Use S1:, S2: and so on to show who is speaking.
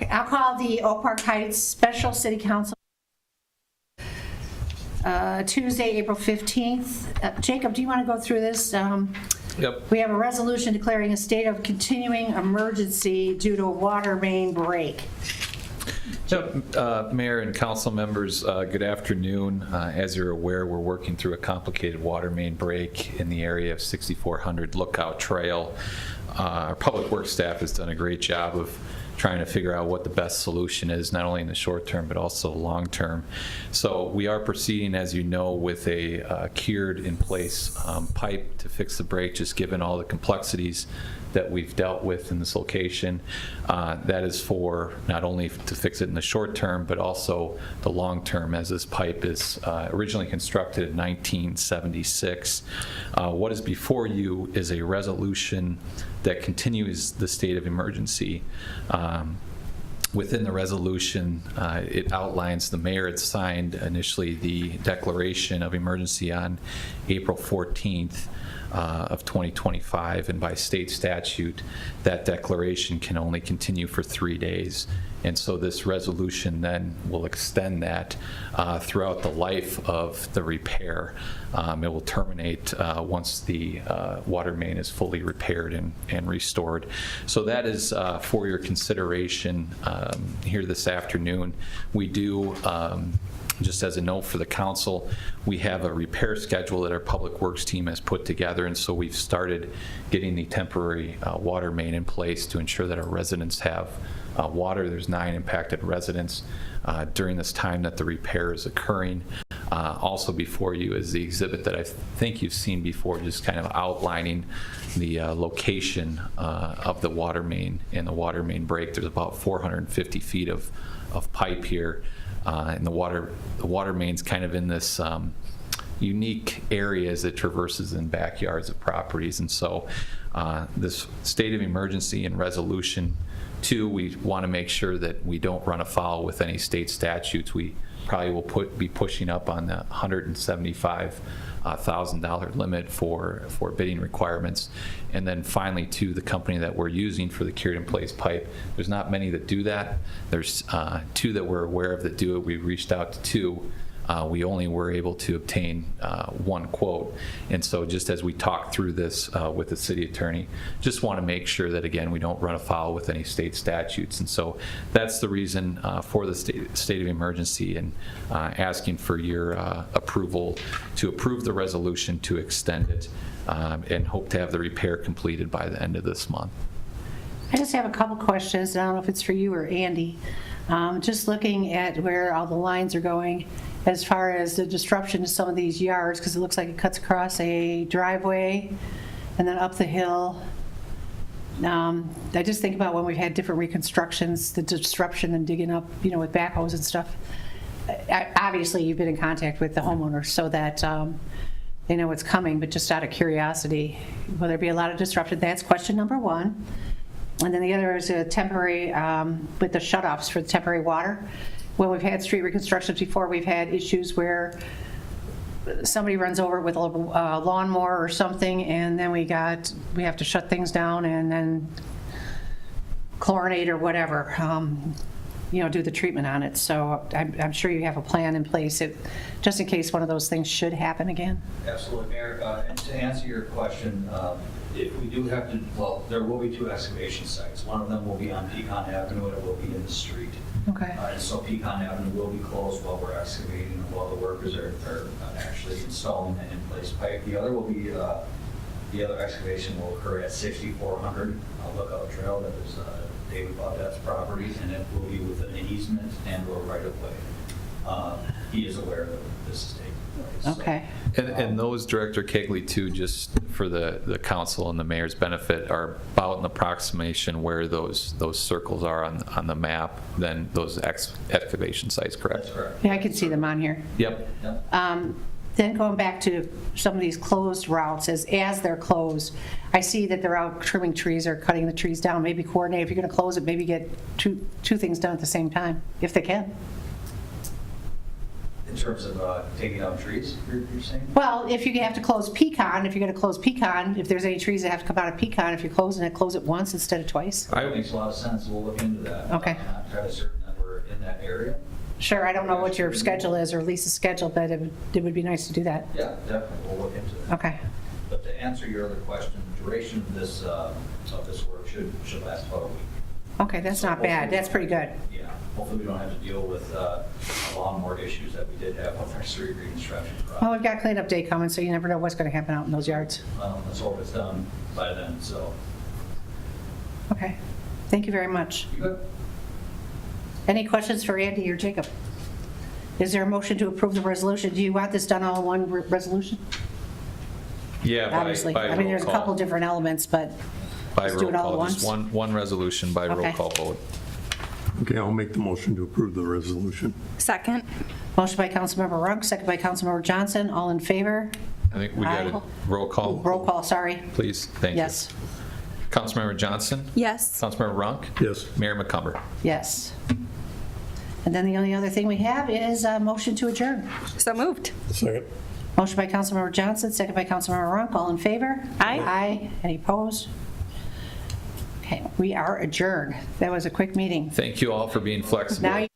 S1: Okay, I'll call the Oak Park Heights Special City Council Tuesday, April 15th. Jacob, do you want to go through this?
S2: Yep.
S1: We have a resolution declaring a state of continuing emergency due to a water main break.
S2: Mayor and council members, good afternoon. As you're aware, we're working through a complicated water main break in the area of 6400 Lookout Trail. Our public works staff has done a great job of trying to figure out what the best solution is, not only in the short term, but also long term. So we are proceeding, as you know, with a cured in place pipe to fix the break, just given all the complexities that we've dealt with in this location. That is for not only to fix it in the short term, but also the long term, as this pipe is originally constructed in 1976. What is before you is a resolution that continues the state of emergency. Within the resolution, it outlines the mayor had signed initially the declaration of emergency on April 14th of 2025, and by state statute, that declaration can only continue for 3 days. And so this resolution then will extend that throughout the life of the repair. It will terminate once the water main is fully repaired and restored. So that is for your consideration here this afternoon. We do, just as a note for the council, we have a repair schedule that our public works team has put together, and so we've started getting the temporary water main in place to ensure that our residents have water. There's 9 impacted residents during this time that the repair is occurring. Also before you is the exhibit that I think you've seen before, just kind of outlining the location of the water main and the water main break. There's about 450 feet of pipe here, and the water main's kind of in this unique area as it traverses in backyards of properties. And so this state of emergency and resolution 2, we want to make sure that we don't run afoul with any state statutes. We probably will be pushing up on the $175,000 limit for bidding requirements. And then finally, to the company that we're using for the cured in place pipe, there's not many that do that. There's 2 that we're aware of that do it. We reached out to 2. We only were able to obtain 1 quote. And so just as we talk through this with the city attorney, just want to make sure that, again, we don't run afoul with any state statutes. And so that's the reason for the state of emergency, and asking for your approval to approve the resolution to extend it, and hope to have the repair completed by the end of this month.
S1: I just have a couple questions. I don't know if it's for you or Andy. Just looking at where all the lines are going, as far as the disruption to some of these yards, because it looks like it cuts across a driveway and then up the hill. I just think about when we've had different reconstructions, the disruption and digging up, with backhoes and stuff. Obviously, you've been in contact with the homeowners so that they know what's coming, but just out of curiosity, will there be a lot of disruption? That's question number 1. And then the other is a temporary, with the shutoffs for the temporary water. When we've had street reconstructions before, we've had issues where somebody runs over with a lawnmower or something, and then we have to shut things down and then chlorinate or whatever, do the treatment on it. So I'm sure you have a plan in place just in case one of those things should happen again.
S3: Absolutely, Mayor. And to answer your question, if we do have to, well, there will be 2 excavation sites. One of them will be on Pecan Avenue, and it will be in the street.
S1: Okay.
S3: And so Pecan Avenue will be closed while we're excavating and while the workers are actually installing the in-place pipe. The other will be, the other excavation will occur at 6400 Lookout Trail. That is David Baudette's property, and it will be within an easement and or right of way. He is aware that this is taking place.
S1: Okay.
S2: And those, Director Kegley, too, just for the council and the mayor's benefit, are about an approximation where those circles are on the map, then those excavation sites, correct?
S3: That's correct.
S1: Yeah, I can see them on here.
S2: Yep.
S1: Then going back to some of these closed routes, as they're closed, I see that they're out trimming trees or cutting the trees down. Maybe coordinate, if you're going to close it, maybe get two things done at the same time, if they can.
S3: In terms of taking down trees, you're saying?
S1: Well, if you have to close Pecan, if you're going to close Pecan, if there's any trees that have to come out of Pecan, if you're closing it, close it once instead of twice.
S3: That makes a lot of sense, we'll look into that.
S1: Okay.
S3: I'm not entirely certain that we're in that area.
S1: Sure, I don't know what your schedule is or Lisa's schedule, but it would be nice to do that.
S3: Yeah, definitely, we'll look into that.
S1: Okay.
S3: But to answer your other question, the duration of this work should last about a week.
S1: Okay, that's not bad. That's pretty good.
S3: Yeah, hopefully we don't have to deal with a lot more issues that we did have with our street reconstruction
S1: Well,
S3: project.
S1: we've got cleanup day coming, so you never know what's going to happen out in those yards.
S3: Let's hope it's done by then, so.
S1: Okay. Thank you very much.
S3: You good?
S1: Any questions for Andy or Jacob? Is there a motion to approve the resolution? Do you want this done all in one resolution?
S2: Yeah,
S1: Obviously.
S2: by
S1: I mean, there's a
S2: roll
S1: couple
S2: call.
S1: different elements, but
S2: By
S1: let's do
S2: roll
S1: it all at
S2: call,
S1: once.
S2: just one resolution by roll
S1: Okay.
S2: call vote.
S4: Okay, I'll make the motion to approve the resolution.
S5: Second.
S1: Motion by Councilmember Runk, second by Councilmember Johnson. All in favor?
S2: I think we got
S1: Aye.
S2: a roll call.
S1: Roll call, sorry.
S2: Please, thank you.
S1: Yes.
S2: Councilmember Johnson?
S5: Yes.
S2: Councilmember Runk?
S4: Yes.
S2: Mayor McCumber?
S1: Yes. And then the only other thing we have is a motion to adjourn.
S5: So moved.
S4: Second.
S1: Motion by Councilmember Johnson, second by Councilmember Runk. All in favor?
S5: Aye.
S1: Aye. Any opposed? Okay, we are adjourned. That was a quick meeting.
S2: Thank you all for being flexible.
S1: Now you